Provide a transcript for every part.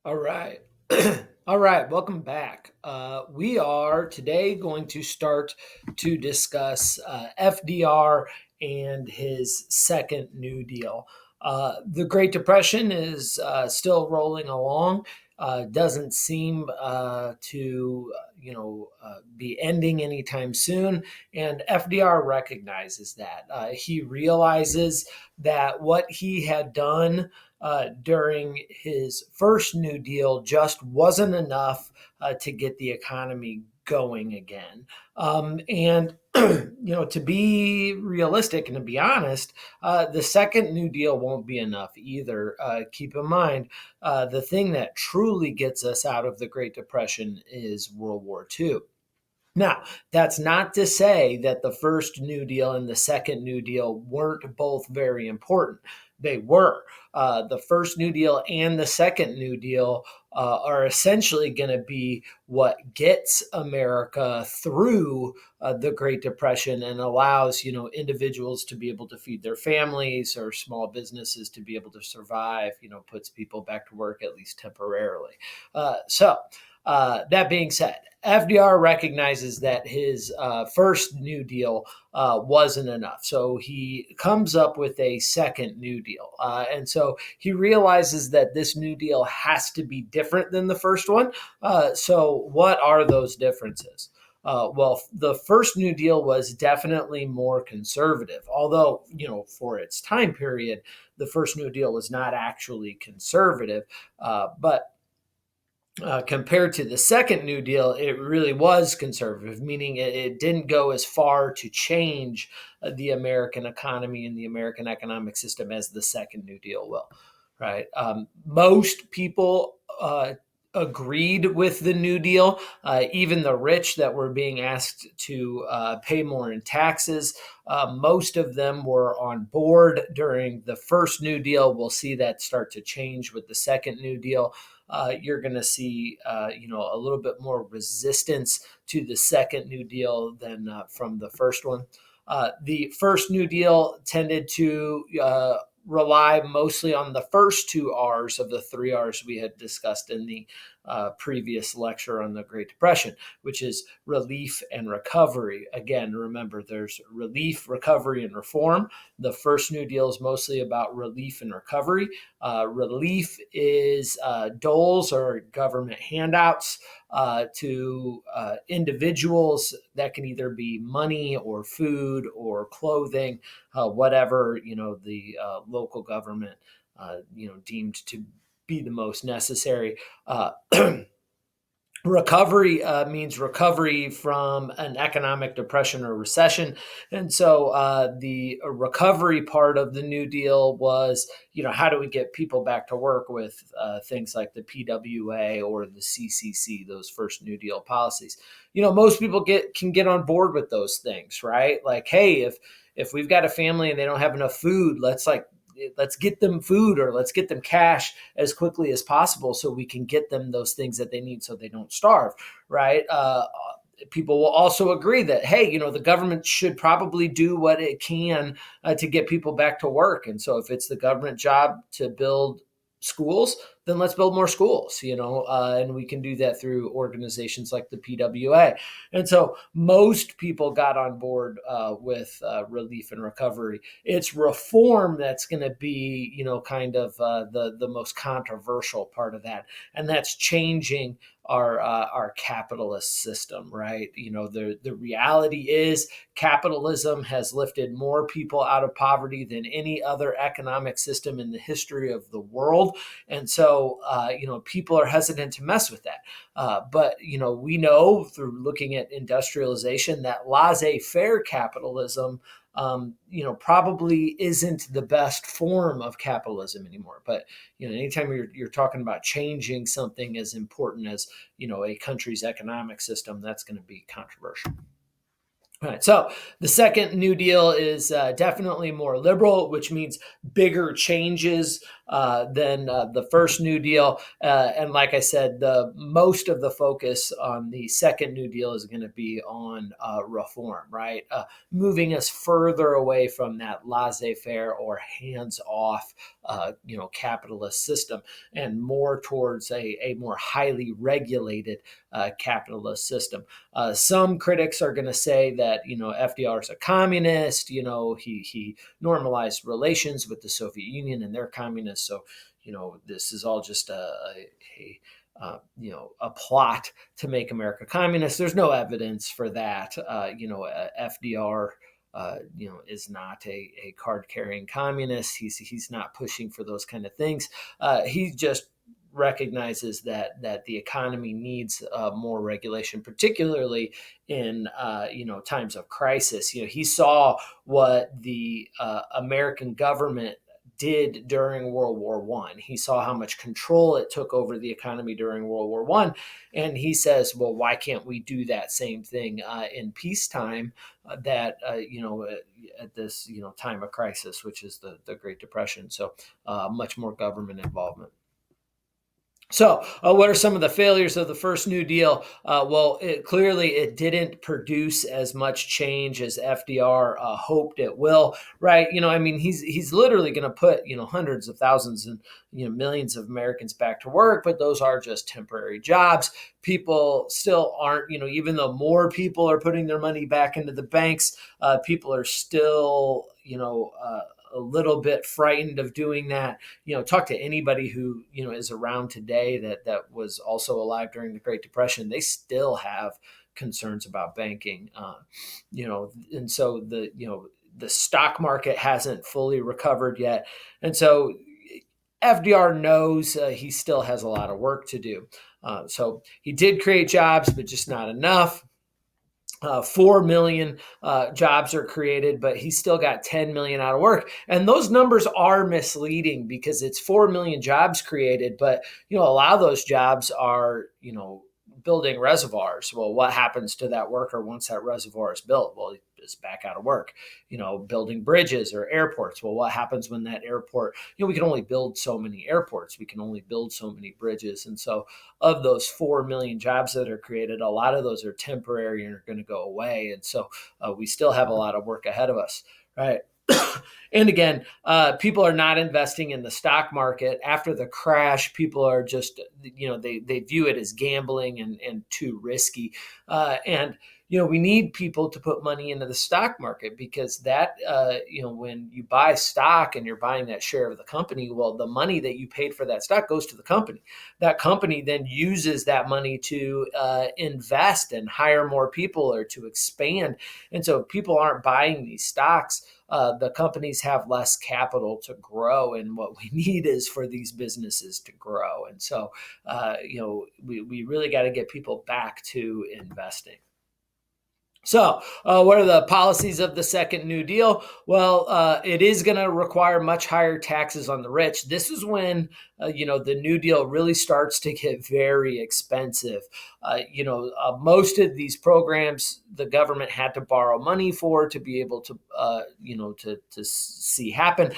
All right. All right. Welcome back. We are today going to start to discuss FDR and his second New Deal. The Great Depression is still rolling along. Doesn't seem to be ending anytime soon, and FDR recognizes that. He realizes that what he had done during his first New Deal just wasn't enough to get the economy going again. And to be realistic and to be honest, the second New Deal won't be enough either. Keep in mind, the thing that truly gets us out of the Great Depression is World War II. Now, that's not to say that the first New Deal and the second New Deal weren't both very important. They were. The first New Deal and the second New Deal are essentially going to be what gets America through the Great Depression and allows individuals to be able to feed their families or small businesses to be able to survive. Puts people back to work at least temporarily. That being said, FDR recognizes that his first New Deal wasn't enough. So he comes up with a second New Deal. And so he realizes that this New Deal has to be different than the first one. So, what are those differences? Well, the first New Deal was definitely more conservative, although, for its time period, the first New Deal was not actually conservative. But compared to the second New Deal, it really was conservative, meaning it didn't go as far to change the American economy and the American economic system as the second New Deal will. Right? Most people agreed with the New Deal, even the rich that were being asked to pay more in taxes. Most of them were on board during the first New Deal. We'll see that start to change with the second New Deal. You're going to see, a little bit more resistance to the second New Deal than from the first one. The first New Deal tended to rely mostly on the first two R's of the three R's we had discussed in the previous lecture on the Great Depression, which is relief and recovery. Again, remember, there's relief, recovery, and reform. The first New Deal is mostly about relief and recovery. Relief is doles or government handouts to individuals. That can either be money or food or clothing, whatever the local government deemed to be the most necessary. Recovery means recovery from an economic depression or recession. And so the recovery part of the New Deal was, how do we get people back to work with things like the PWA or the CCC, those first New Deal policies. Most people can get on board with those things, right? Like, hey, if we've got a family and they don't have enough food, let's get them food or let's get them cash as quickly as possible so we can get them those things that they need so they don't starve, right? People will also agree that, hey, the government should probably do what it can to get people back to work. And so if it's the government job to build schools, then let's build more schools, and we can do that through organizations like the PWA. And so most people got on board with relief and recovery. It's reform that's going to be, kind of the most controversial part of that, and that's changing our capitalist system, right? The reality is capitalism has lifted more people out of poverty than any other economic system in the history of the world, and so people are hesitant to mess with that. But we know through looking at industrialization that laissez-faire capitalism probably isn't the best form of capitalism anymore. But anytime you're talking about changing something as important as a country's economic system, that's going to be controversial. Right. So the second New Deal is definitely more liberal, which means bigger changes than the first New Deal. And like I said, the most of the focus on the second New Deal is going to be on reform, right? Moving us further away from that laissez-faire or hands-off, capitalist system, and more towards a more highly regulated capitalist system. Some critics are going to say that FDR is a communist. He normalized relations with the Soviet Union, and they're communists. So this is all just a plot to make America communist. There's no evidence for that. FDR. Is not a card carrying communist. He's not pushing for those kind of things. He just recognizes that the economy needs more regulation, particularly in times of crisis. He saw what the American government did during World War One. He saw how much control it took over the economy during World War One, and he says, "Well, why can't we do that same thing in peacetime?" At this time of crisis, which is the Great Depression. So much more government involvement. So, what are some of the failures of the first New Deal? Clearly, it didn't produce as much change as FDR hoped it will. Right? He's literally going to put hundreds of thousands and millions of Americans back to work, but those are just temporary jobs. People still aren't. Even though more people are putting their money back into the banks, people are still a little bit frightened of doing that. Talk to anybody who is around today that was also alive during the Great Depression. They still have concerns about banking. And so the stock market hasn't fully recovered yet, and so FDR knows he still has a lot of work to do. So he did create jobs, but just not enough. 4 million jobs are created, but he's still got 10 million out of work. And those numbers are misleading because it's 4 million jobs created, but a lot of those jobs are, building reservoirs. Well, what happens to that worker once that reservoir is built? Well, it's back out of work. Building bridges or airports. Well, what happens when that airport, we can only build so many airports. We can only build so many bridges. And so of those 4 million jobs that are created, a lot of those are temporary and are going to go away. And so we still have a lot of work ahead of us, right? And again, people are not investing in the stock market. After the crash, people are just, they view it as gambling and too risky. And we need people to put money into the stock market because that, when you buy stock and you're buying that share of the company, well, the money that you paid for that stock goes to the company. That company then uses that money to invest and hire more people or to expand. And so if people aren't buying these stocks, the companies have less capital to grow, and what we need is for these businesses to grow. And so, we really got to get people back to investing. So, what are the policies of the second New Deal? Well, it is going to require much higher taxes on the rich. This is when, the New Deal really starts to get very expensive. Most of these programs, the government had to borrow money for to be able to, to see happen,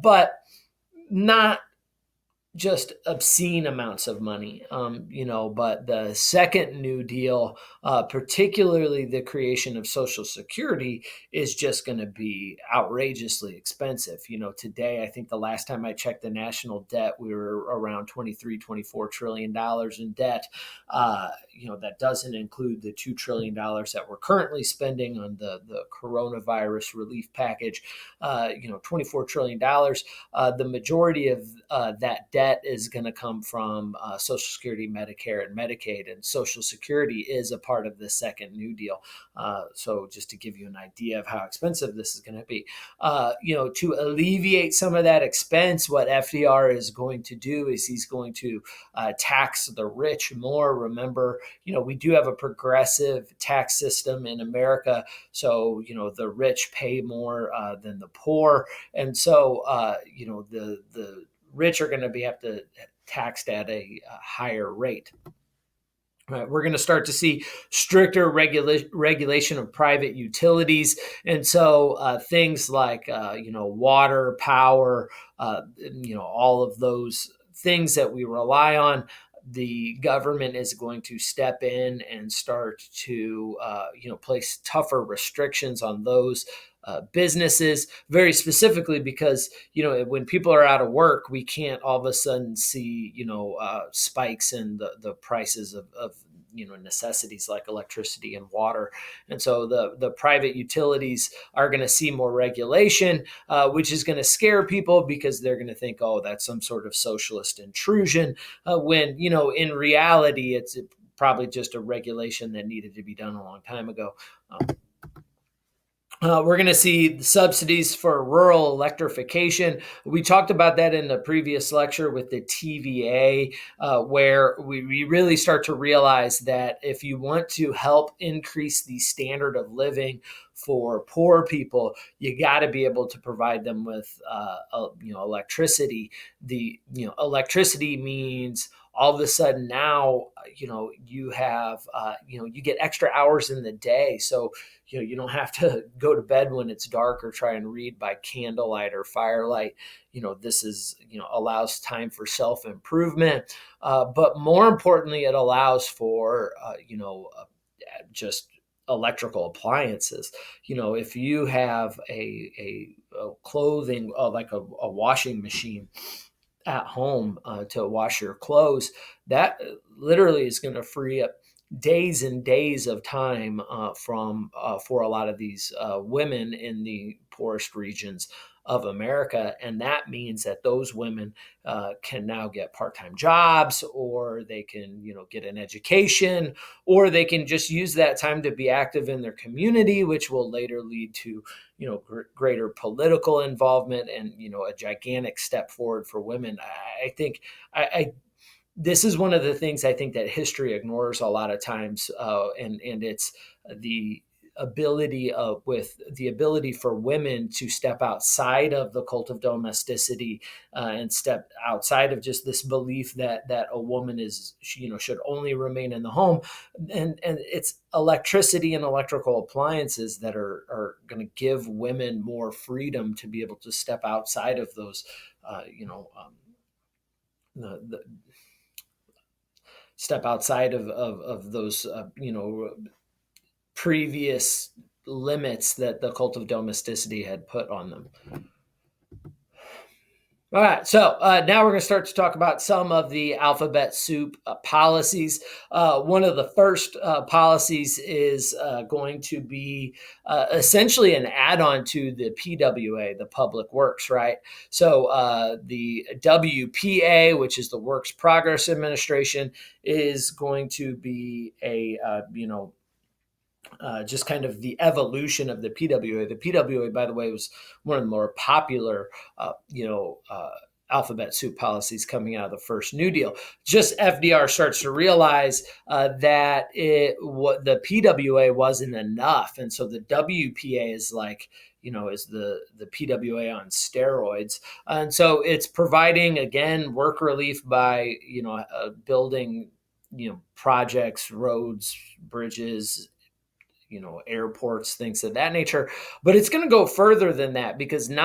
but not just obscene amounts of money, but the second New Deal, particularly the creation of Social Security, is just going to be outrageously expensive. Today, I think the last time I checked the national debt, we were around 23, $24 trillion in debt. That doesn't include the $2 trillion that we're currently spending on the coronavirus relief package. $24 trillion. The majority of that debt is going to come from Social Security, Medicare, and Medicaid, and Social Security is a part of the second New Deal. So just to give you an idea of how expensive this is going to be, to alleviate some of that expense, what FDR is going to do is he's going to tax the rich more. Remember, we do have a progressive tax system in America, so the rich pay more than the poor, and so the rich are going to have to taxed at a higher rate. Right, we're going to start to see stricter regulation of private utilities, and so things like water, power, all of those things that we rely on. The government is going to step in and start to place tougher restrictions on those businesses, very specifically because when people are out of work, we can't all of a sudden see spikes in the prices of necessities like electricity and water. And so the private utilities are going to see more regulation, which is going to scare people because they're going to think, oh, that's some sort of socialist intrusion, when in reality it's probably just a regulation that needed to be done a long time ago. We're going to see subsidies for rural electrification. We talked about that in the previous lecture with the TVA, where we really start to realize that if you want to help increase the standard of living for poor people, you got to be able to provide them with electricity. The electricity means all of a sudden now you have you get extra hours in the day, so you don't have to go to bed when it's dark or try and read by candlelight or firelight. This is allows time for self-improvement, but more importantly it allows for just electrical appliances. If you have a clothing like a washing machine at home to wash your clothes, that literally is going to free up days and days of time from for a lot of these women in the poorest regions of America. And that means that those women can now get part-time jobs, or they can get an education, or they can just use that time to be active in their community, which will later lead to greater political involvement and a gigantic step forward for women. I think I this is one of the things I think that history ignores a lot of times, and it's the ability for women to step outside of the cult of domesticity, and step outside of just this belief that a woman is should only remain in the home, and it's electricity and electrical appliances that are going to give women more freedom to be able to step outside of those the step outside of those previous limits that the cult of domesticity had put on them. All right, so now we're going to start to talk about some of the alphabet soup policies. One of the first policies is going to be essentially an add-on to the PWA, the Public Works, right? So the WPA, which is the Works Progress Administration, is going to be a just kind of the evolution of the PWA. The PWA, by the way, was one of the more popular, alphabet soup policies coming out of the first New Deal. Just FDR starts to realize that what the PWA wasn't enough, and so the WPA is like is the PWA on steroids, and so it's providing again work relief by building projects, roads, bridges, airports, things of that nature. But it's going to go further than that, because we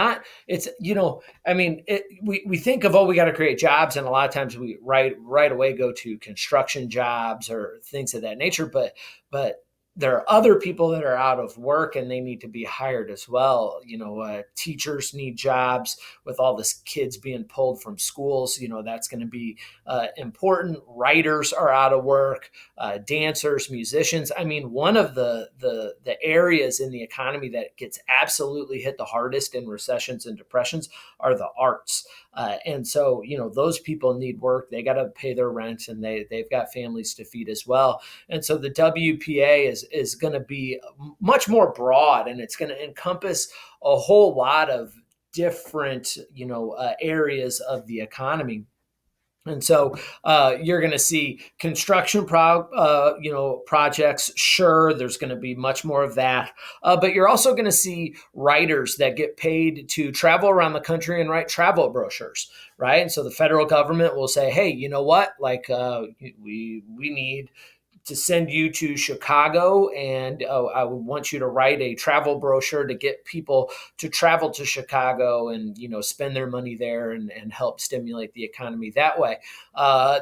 think of, oh, we got to create jobs. And a lot of times we right away go to construction jobs or things of that nature. But there are other people that are out of work and they need to be hired as well. Teachers need jobs with all this kids being pulled from schools. That's going to be important. Writers are out of work, dancers, musicians. I mean, one of the areas in the economy that gets absolutely hit the hardest in recessions and depressions are the arts. And so, those people need work. They got to pay their rent, and they've got families to feed as well. And so the WPA is going to be much more broad, and it's going to encompass a whole lot of different, areas of the economy. And so you're going to see construction projects. Sure, there's going to be much more of that. But you're also going to see writers that get paid to travel around the country and write travel brochures, right? And so the federal government will say, hey, you know what? Like we need to send you to Chicago, and I would want you to write a travel brochure to get people to travel to Chicago and spend their money there and help stimulate the economy that way.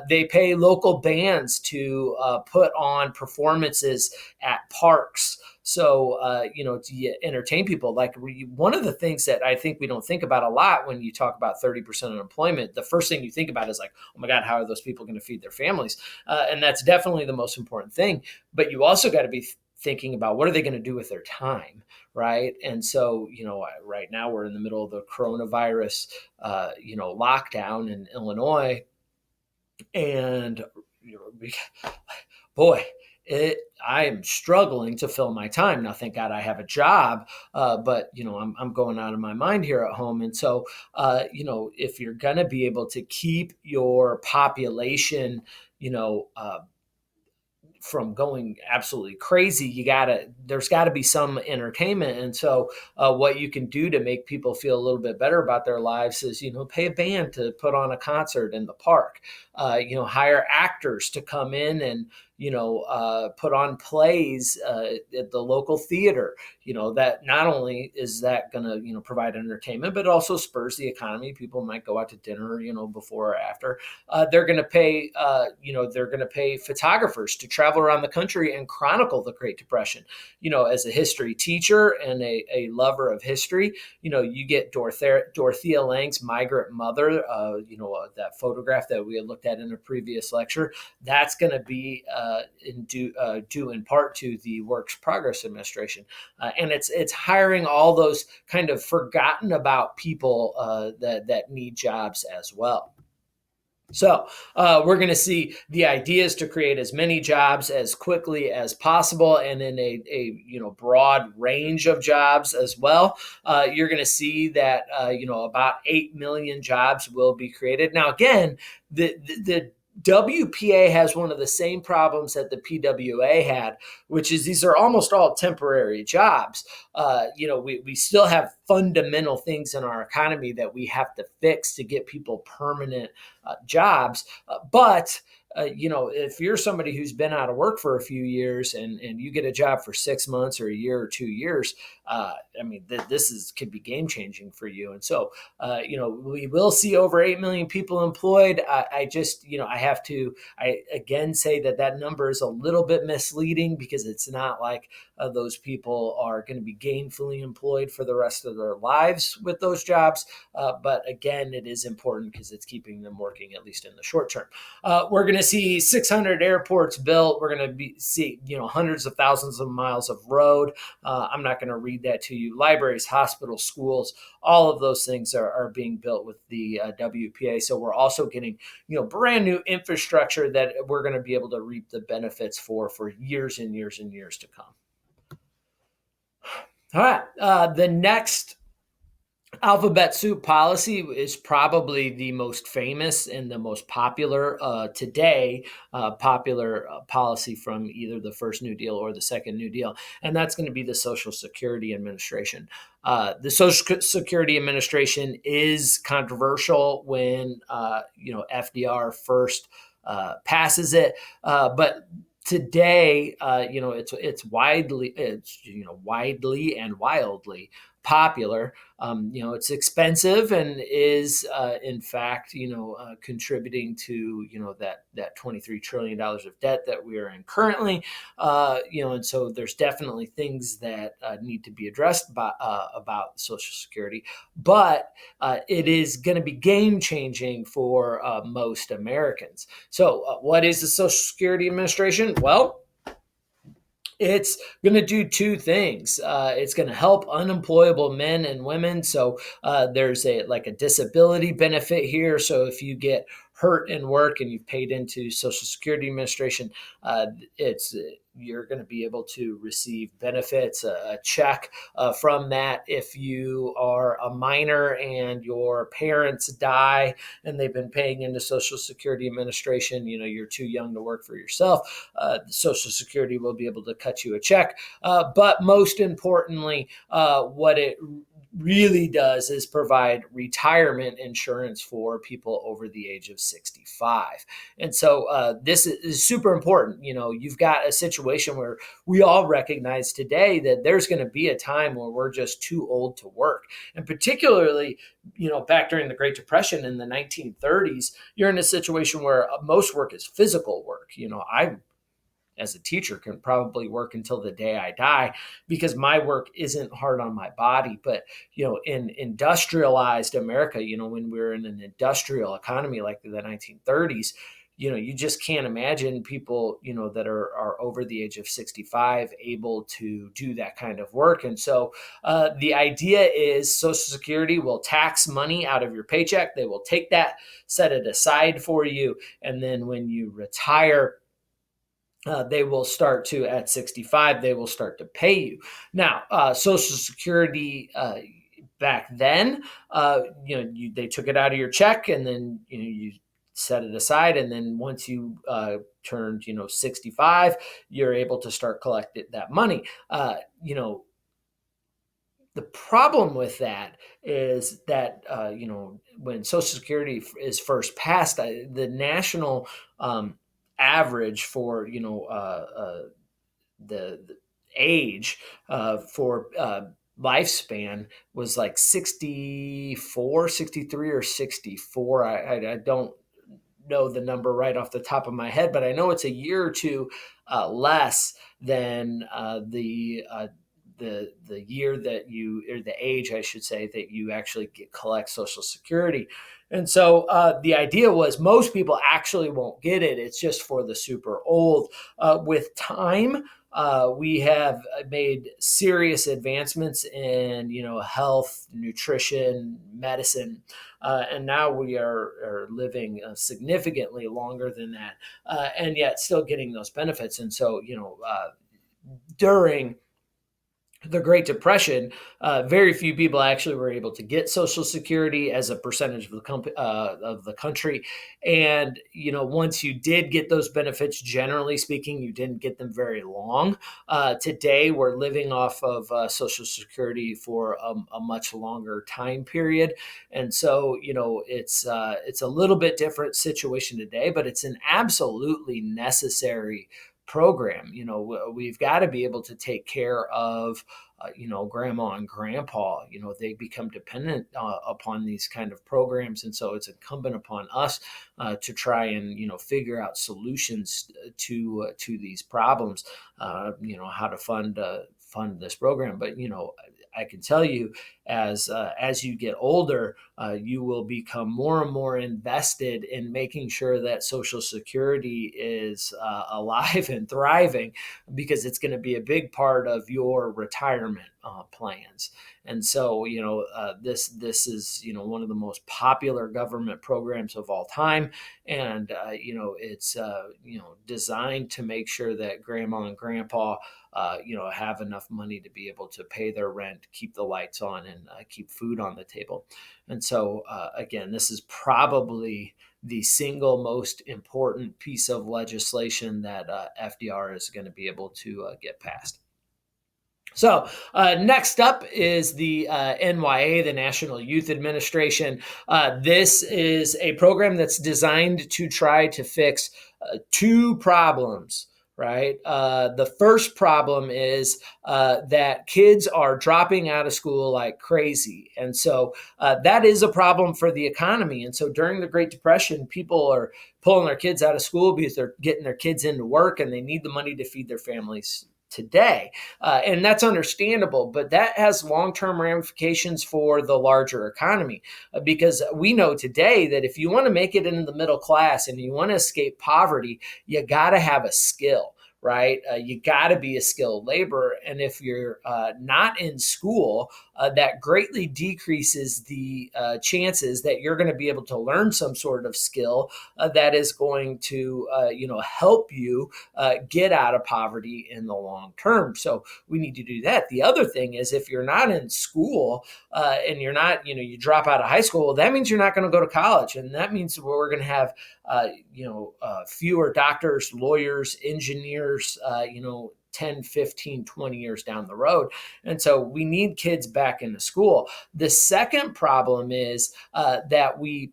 They pay local bands to put on performances at parks. So, to entertain people. Like one of the things that I think we don't think about a lot when you talk about 30% unemployment, the first thing you think about is like, oh my God, how are those people going to feed their families? And that's definitely the most important thing. But you also got to be thinking about what are they going to do with their time, right? And so, right now we're in the middle of the coronavirus, lockdown in Illinois, and boy, I am struggling to fill my time. Now, thank God I have a job, but I'm going out of my mind here at home. And so, if you're going to be able to keep your population, from going absolutely crazy, there's got to be some entertainment. And so what you can do to make people feel a little bit better about their lives is pay a band to put on a concert in the park, hire actors to come in and put on plays at the local theater. That not only is that going to provide entertainment, but also spurs the economy. People might go out to dinner before or after. They're going to pay photographers to travel around the country and chronicle the Great Depression. As a history teacher and a lover of history, you get Dorothea Lange's Migrant Mother, that photograph that we had looked at in a previous lecture. That's going to be due in part to the Works Progress Administration. And it's hiring all those kind of forgotten about people that need jobs as well. So we're going to see the ideas to create as many jobs as quickly as possible, and in a broad range of jobs as well. You're going to see that about 8 million jobs will be created. Now, again, the WPA has one of the same problems that the PWA had, which is these are almost all temporary jobs. We still have fundamental things in our economy that we have to fix to get people permanent jobs. But if you're somebody who's been out of work for a few years and you get a job for 6 months or a year or 2 years, this could be game changing for you. And so, we will see over 8 million people employed. I again say that number is a little bit misleading because it's not like those people are going to be gainfully employed for the rest of their lives with those jobs. But again, it is important because it's keeping them working, at least in the short term. We're going to see 600 airports built. We're going to see hundreds of thousands of miles of road. I'm not going to read that to you. Libraries, hospitals, schools, all of those things are being built with the WPA. So we're also getting brand new infrastructure that we're going to be able to reap the benefits for years and years and years to come. All right. The next alphabet soup policy is probably the most famous and the most popular today, popular policy from either the first New Deal or the second New Deal, and that's going to be the Social Security Administration. The Social Security Administration is controversial when FDR first passes it, but today, it's widely and wildly popular. It's expensive and is, in fact, contributing to, that $23 trillion of debt that we are in currently. And so there's definitely things that need to be addressed about Social Security, but it is going to be game changing for most Americans. So what is the Social Security Administration? Well, it's going to do two things. It's going to help unemployable men and women. So there's a disability benefit here. So if you get hurt in work and you've paid into Social Security Administration, you're going to be able to receive benefits, a check from that. If you are a minor and your parents die and they've been paying into Social Security Administration, you're too young to work for yourself, Social Security will be able to cut you a check. But most importantly, what it really does is provide retirement insurance for people over the age of 65. And so this is super important. You've got a situation where we all recognize today that there's going to be a time where we're just too old to work. And particularly, back during the Great Depression in the 1930s, you're in a situation where most work is physical work. I as a teacher can probably work until the day I die because my work isn't hard on my body. But, in industrialized America, when we were in an industrial economy like the 1930s, you just can't imagine people, that are over the age of 65 able to do that kind of work. And so the idea is Social Security will tax money out of your paycheck. They will take that, set it aside for you. And then when you retire, they will start to, at 65, they will start to pay you. Now, Social Security back then, they took it out of your check, and then you set it aside, and then once you turned 65, you're able to start collecting that money. The problem with that is that when Social Security is first passed, the national average for the age for lifespan was like 64, 63, or 64. I don't know the number right off the top of my head, but I know it's a year or two less than the year that you, or the age, I should say, that you actually collect Social Security. And so the idea was most people actually won't get it. It's just for the super old. With time, we have made serious advancements in, health, nutrition, medicine, and now we are living significantly longer than that, and yet still getting those benefits. And so, during the Great Depression, very few people actually were able to get Social Security as a percentage of the country. And once you did get those benefits, generally speaking, you didn't get them very long. Today, we're living off of Social Security for a much longer time period, and so it's a little bit different situation today, but it's an absolutely necessary program. We've got to be able to take care of grandma and grandpa. They become dependent upon these kind of programs, and so it's incumbent upon us to try and figure out solutions to these problems. How to fund this program. But I can tell you, as you get older, you will become more and more invested in making sure that Social Security is alive and thriving, because it's going to be a big part of your retirement plans. And so, this is one of the most popular government programs of all time, and it's designed to make sure that grandma and grandpa have enough money to be able to pay their rent, keep the lights on, and keep food on the table. And so, again, this is probably the single most important piece of legislation that FDR is going to be able to get passed. So next up is the NYA, the National Youth Administration. This is a program that's designed to try to fix two problems. Right. The first problem is that kids are dropping out of school like crazy. And so that is a problem for the economy. And so during the Great Depression, people are pulling their kids out of school because they're getting their kids into work and they need the money to feed their families today. And that's understandable, but that has long-term ramifications for the larger economy, because we know today that if you want to make it into the middle class and you want to escape poverty, you got to have a skill. Right? You got to be a skilled laborer. And if you're not in school, that greatly decreases the chances that you're going to be able to learn some sort of skill that is going to, help you get out of poverty in the long term. So we need to do that. The other thing is, if you're not in school and you're not, you drop out of high school, that means you're not going to go to college. And that means we're going to have fewer doctors, lawyers, engineers, 10, 15, 20 years down the road. And so we need kids back into school. The second problem is that we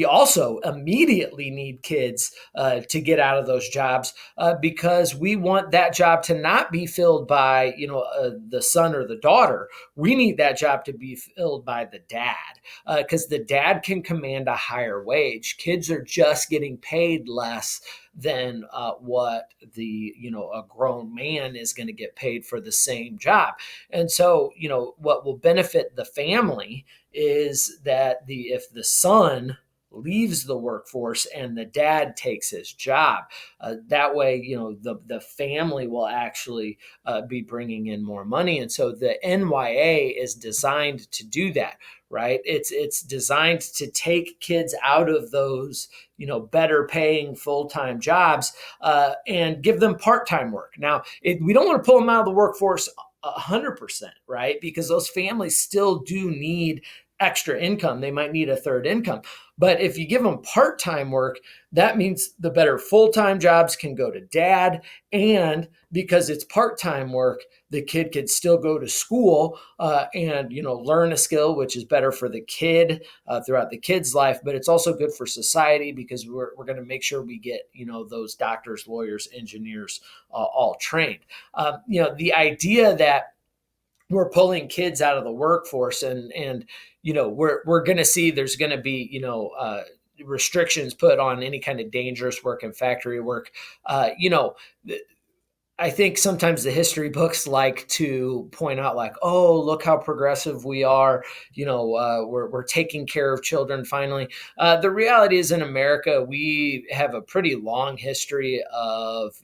also immediately need kids to get out of those jobs because we want that job to not be filled by the son or the daughter. We need that job to be filled by the dad because the dad can command a higher wage. Kids are just getting paid less than what a grown man is going to get paid for the same job. And so what will benefit the family is that if the son leaves the workforce and the dad takes his job, that way the family will actually be bringing in more money. And so the NYA is designed to do that, right? It's designed to take kids out of those better paying full-time jobs and give them part-time work. Now we don't want to pull them out of the workforce 100%, right? Because those families still do need extra income. They might need a third income. But if you give them part-time work, that means the better full-time jobs can go to dad. And because it's part-time work, the kid could still go to school and learn a skill, which is better for the kid throughout the kid's life. But it's also good for society because we're going to make sure we get those doctors, lawyers, engineers all trained. The idea that we're pulling kids out of the workforce and we're going to see there's going to be restrictions put on any kind of dangerous work and factory work. I think sometimes the history books like to point out like, oh, look how progressive we are. We're taking care of children finally. The reality is in America, we have a pretty long history of,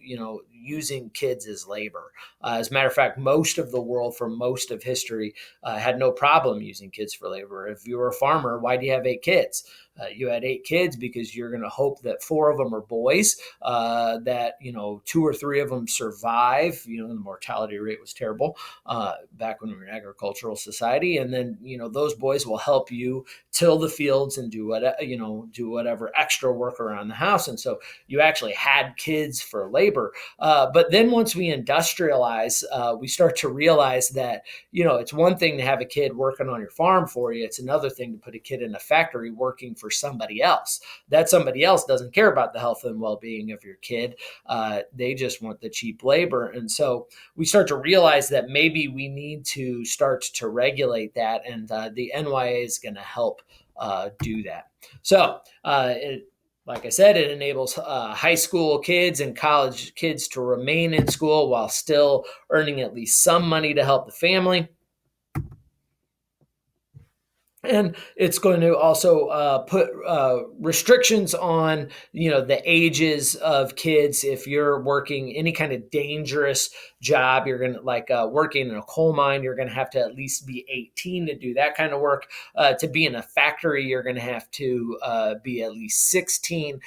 using kids as labor. As a matter of fact, most of the world for most of history had no problem using kids for labor. If you were a farmer, why do you have 8 kids? You had 8 kids because you're going to hope that 4 of them are boys, that 2 or 3 of them survive. The mortality rate was terrible back when we were an agricultural society, and then those boys will help you till the fields and do whatever extra work around the house. And so you actually had kids for labor. But then once we industrialize, we start to realize that it's one thing to have a kid working on your farm for you. It's another thing to put a kid in a factory working for somebody else. That somebody else doesn't care about the health and well-being of your kid. They just want the cheap labor. And so we start to realize that maybe we need to start to regulate that, and the NYA is going to help do that. So like I said, it enables high school kids and college kids to remain in school while still earning at least some money to help the family. And it's going to also put restrictions on, the ages of kids. If you're working any kind of dangerous job, you're going to working in a coal mine, you're going to have to at least be 18 to do that kind of work. To be in a factory, you're going to have to be at least 16.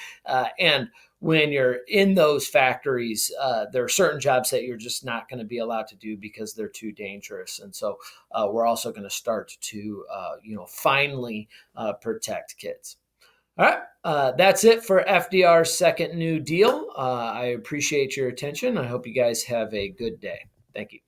And when you're in those factories, there are certain jobs that you're just not going to be allowed to do because they're too dangerous. And so we're also going to start to, finally protect kids. All right. That's it for FDR's second New Deal. I appreciate your attention. I hope you guys have a good day. Thank you.